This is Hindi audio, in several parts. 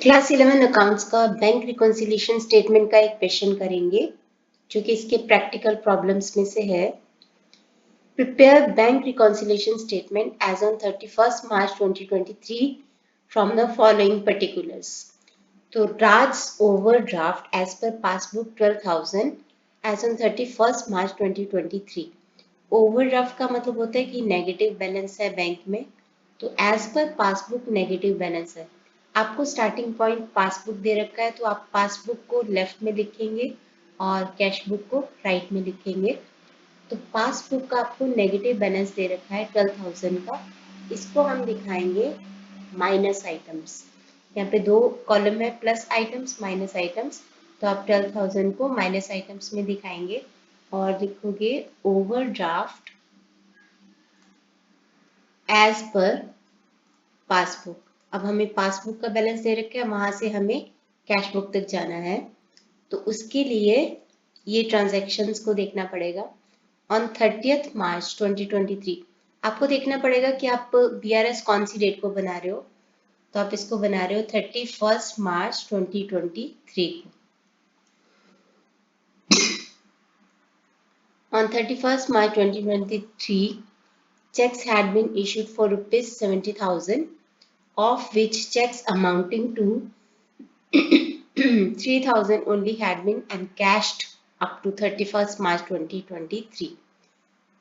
क्लास 11 अकाउंट्स का बैंक रिकॉन्सिलिएशन स्टेटमेंट का एक क्वेश्चन करेंगे जो कि इसके प्रैक्टिकल प्रॉब्लम्स में से है। Prepare bank reconciliation statement as on 31st March 2023 from the following particulars. तो Raj overdraft as per passbook 12,000 as on 31st March 2023। Overdraft का मतलब होता है कि नेगेटिव बैलेंस है बैंक में, तो as per passbook negative balance है। आपको स्टार्टिंग पॉइंट पासबुक दे रखा है तो आप पासबुक को लेफ्ट में लिखेंगे और कैश बुक को राइट में लिखेंगे। तो पासबुक का आपको नेगेटिव बैलेंस दे रखा है 12,000 का, इसको हम दिखाएंगे माइनस आइटम्स। यहाँ पे दो कॉलम है, प्लस आइटम्स माइनस आइटम्स, तो आप 12,000 को माइनस आइटम्स में दिखाएंगे और लिखोगे ओवरड्राफ्ट एज पर पासबुक। अब हमें पासबुक का बैलेंस दे रखा है, वहां से हमें कैश बुक तक जाना है, तो उसके लिए ये ट्रांजैक्शंस को देखना पड़ेगा। ऑन 30th March 2023 आपको देखना पड़ेगा कि आप बीआरएस कौन सी डेट को बना रहे हो। तो आप इसको बना रहे हो 31st March 2023 को। On 31st March 2023, checks had been issued for rupees 70,000, of which checks amounting to 3,000 only had been encashed up to 31st March 2023.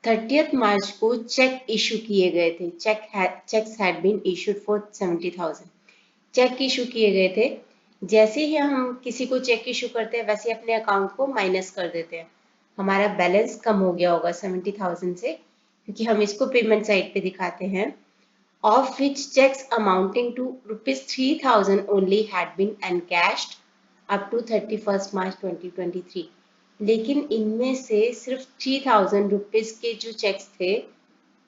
30th March को चेक इशू किए गए थे। Cheques had been issued for 70,000। Cheque issue किए गए थे। जैसे ही हम किसी को चेक इशू करते हैं वैसे अपने अकाउंट को माइनस कर देते हैं। हमारा बैलेंस कम हो गया होगा 70,000 से, क्योंकि हम इसको पेमेंट साइड पे दिखाते हैं। Of which checks amounting to rupees 3,000 only had been encashed up to 31st March 2023। लेकिन इनमें से सिर्फ 3,000 रुपीज के जो चेक्स थे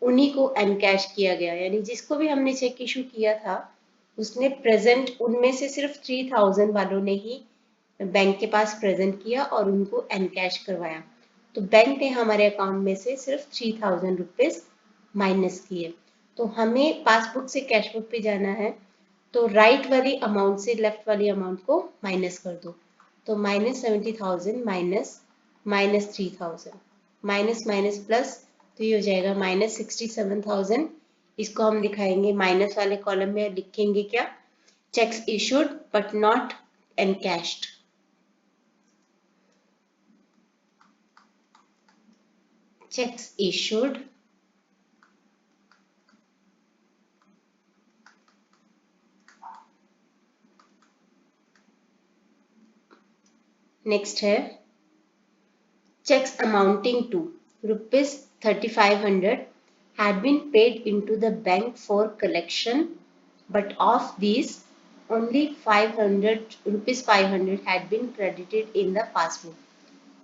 उन्हीं को एनकैश किया गया, यानी जिसको भी हमने चेक इशू किया था उसने प्रेजेंट उनमें से सिर्फ 3,000 वालों ने ही बैंक के पास प्रेजेंट किया और उनको एनकैश करवाया। तो बैंक ने हमारे अकाउंट में से सिर्फ 3,000 रुपीज माइनस किए। तो हमें पासबुक से कैश बुक पे जाना है, तो राइट वाली अमाउंट से लेफ्ट वाली अमाउंट को माइनस कर दो। तो -70,000 माइनस -3,000, माइनस माइनस प्लस, तो ये हो जाएगा -67,000। इसको हम दिखाएंगे माइनस वाले कॉलम में, लिखेंगे क्या, cheques issued but not encashed. Cheques issued next है checks amounting to rupees 3,500 had been paid into the bank for collection, but of these only 500 rupees 500 had been credited in the passbook.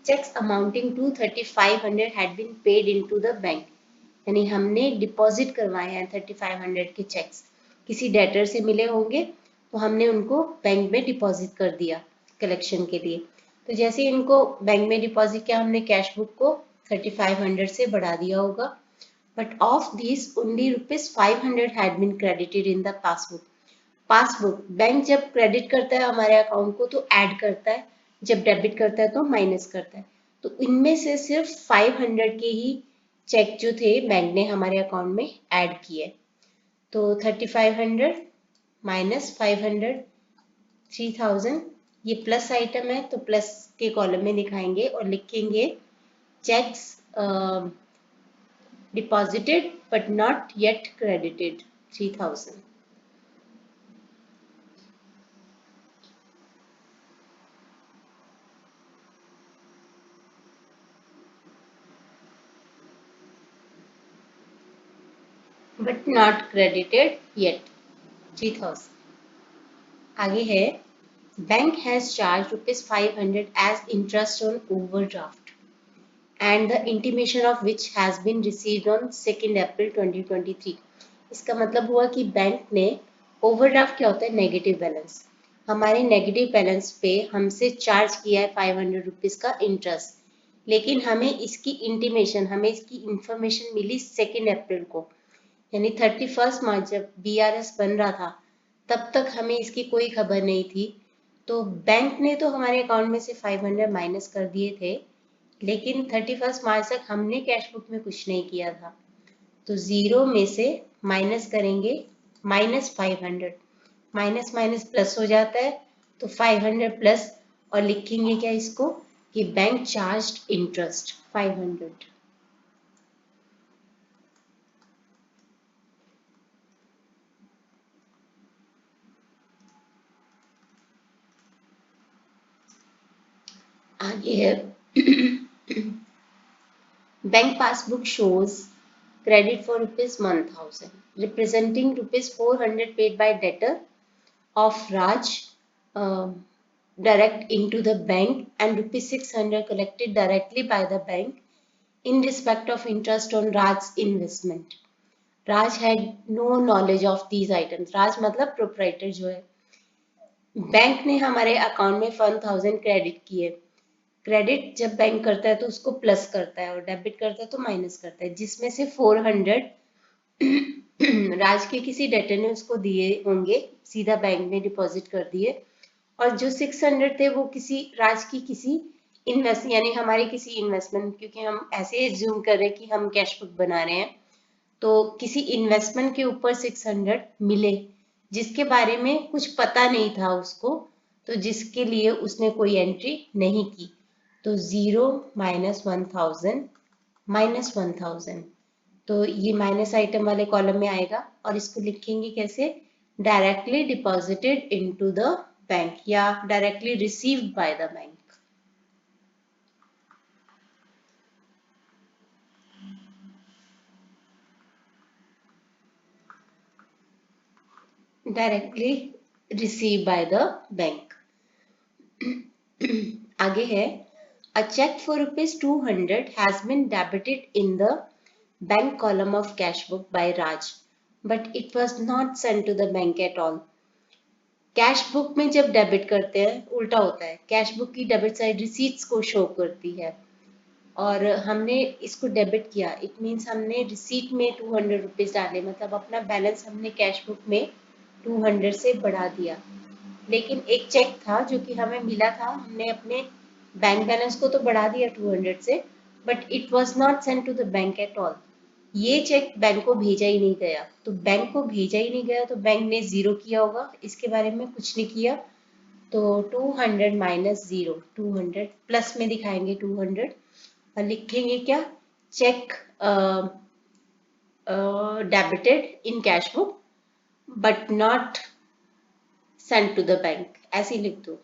Checks amounting to 3,500 had been paid into the bank, यानी हमने डिपॉजिट करवाए हैं 3,500 के चेक्स, किसी डेटर से मिले होंगे तो हमने उनको बैंक में डिपॉजिट कर दिया कलेक्शन के लिए। तो जैसे इनको बैंक में डिपॉजिट किया, हमने कैश बुक को 3,500 से बढ़ा दिया होगा। But of this only rupees 500 had been credited in the passbook. Passbook bank जब क्रेडिट करता है हमारे अकाउंट को तो ऐड करता है, जब डेबिट करता है तो माइनस करता है। तो इनमें से सिर्फ 500 के ही चेक जो थे बैंक ने हमारे अकाउंट में ऐड किए। तो 3,500 माइनस 500 3,000, ये प्लस आइटम है तो प्लस के कॉलम में दिखाएंगे और लिखेंगे cheques deposited but not yet credited 3,000। But not credited yet 3,000। आगे है bank has charge rupees 500 as interest on overdraft and the intimation of which has been received on 2nd April 2023। इसका मतलब हुआ कि बैंक ने, ओवरड्राफ्ट क्या होता है, नेगेटिव बैलेंस, हमारे नेगेटिव बैलेंस पे हमसे चार्ज किया है 500 रुपीज का इंटरेस्ट, लेकिन हमें इसकी इंटीमेशन, हमें इसकी इंफॉर्मेशन मिली 2nd अप्रैल को, यानी 31st मार्च जब बीआरएस बन रहा था तब तक हमें इसकी कोई खबर नहीं थी। तो बैंक ने तो हमारे अकाउंट में से 500 माइनस कर दिए थे, लेकिन 31 मार्च तक हमने कैश बुक में कुछ नहीं किया था। तो 0 में से माइनस करेंगे -500, माइनस माइनस प्लस हो जाता है, तो 500 प्लस, और लिखेंगे क्या इसको कि बैंक चार्ज्ड इंटरेस्ट 500। आगे है bank passbook shows credit for rupees 1000 representing rupees 400 paid by debtor of Raj direct into the bank and rupees 600 collected directly by the bank in respect of interest on Raj's investment. Raj had no knowledge of these items. Raj मतलब proprietor जो है। बैंक ने हमारे अकाउंट में 1000 क्रेडिट किए। क्रेडिट जब बैंक करता है तो उसको प्लस करता है और डेबिट करता है तो माइनस करता है, जिसमें से 400 राज के किसी डेटर ने उसको दिए होंगे, सीधा बैंक में डिपॉजिट कर दिए, और जो 600 थे वो किसी राज की किसी इन्वेस्ट यानी हमारी किसी इन्वेस्टमेंट, क्योंकि हम ऐसे एज्यूम कर रहे हैं कि हम कैश बुक बना रहे हैं, तो किसी इन्वेस्टमेंट के ऊपर 600 मिले जिसके बारे में कुछ पता नहीं था उसको, तो जिसके लिए उसने कोई एंट्री नहीं की। तो 0 -1000 तो ये माइनस आइटम वाले कॉलम में आएगा, और इसको लिखेंगे कैसे, directly deposited into the bank या directly received by the bank. Directly receive by the bank. आगे है a check for rupees 200 has been debited in the bank column of cash book by Raj, but it was not sent to the bank at all. Cash book में जब डेबिट करते हैं उल्टा होता है, कैश बुक की डेबिट साइड रिसीट्स को शो करती है, और हमने इसको डेबिट किया, इट मीन्स हमने रिसीट में 200 रुपीज डाले, मतलब अपना बैलेंस हमने कैश बुक में 200 से बढ़ा दिया। लेकिन एक चेक था जो कि हमें मिला था, हमने अपने बैंक बैलेंस को तो बढ़ा दिया 200 से, but it was not sent to the bank at all. ये चेक बैंक को भेजा ही नहीं गया, तो बैंक को भेजा ही नहीं गया तो बैंक ने जीरो किया होगा, इसके बारे में कुछ नहीं किया। तो 200 माइनस 0, 200 प्लस में दिखाएंगे 200, और लिखेंगे क्या, cheque debited in cash book but not sent to the bank, ऐसे ही लिख दो।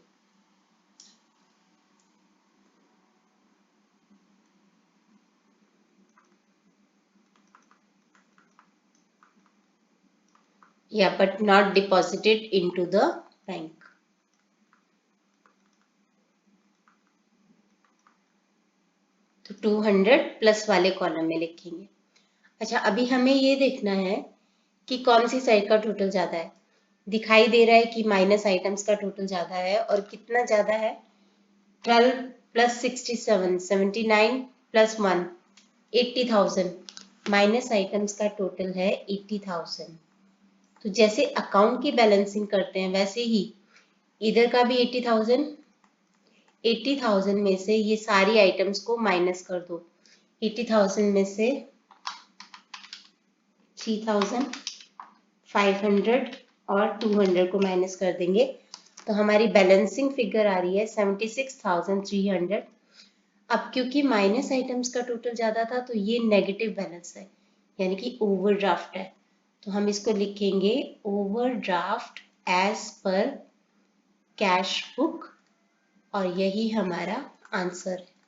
या but not deposited into the bank. तो 200 प्लस वाले कॉलम में लिखेंगे। अच्छा, अभी हमें ये देखना है कि कौन सी साइड का टोटल ज्यादा है। दिखाई दे रहा है कि माइनस आइटम्स का टोटल ज्यादा है, और कितना ज्यादा है, 12 प्लस 67, 79 प्लस 1, 80,000। माइनस आइटम्स का टोटल है 80,000। तो जैसे अकाउंट की बैलेंसिंग करते हैं वैसे ही इधर का भी 80,000, 80,000 में से ये सारी आइटम्स को माइनस कर दो। 80,000 में से 3,500 और 200 को माइनस कर देंगे, तो हमारी बैलेंसिंग फिगर आ रही है 76,300। अब क्योंकि माइनस आइटम्स का टोटल ज्यादा था तो ये नेगेटिव बैलेंस है, यानी कि ओवरड्राफ्ट है, तो हम इसको लिखेंगे overdraft as per cash book, और यही हमारा आंसर है।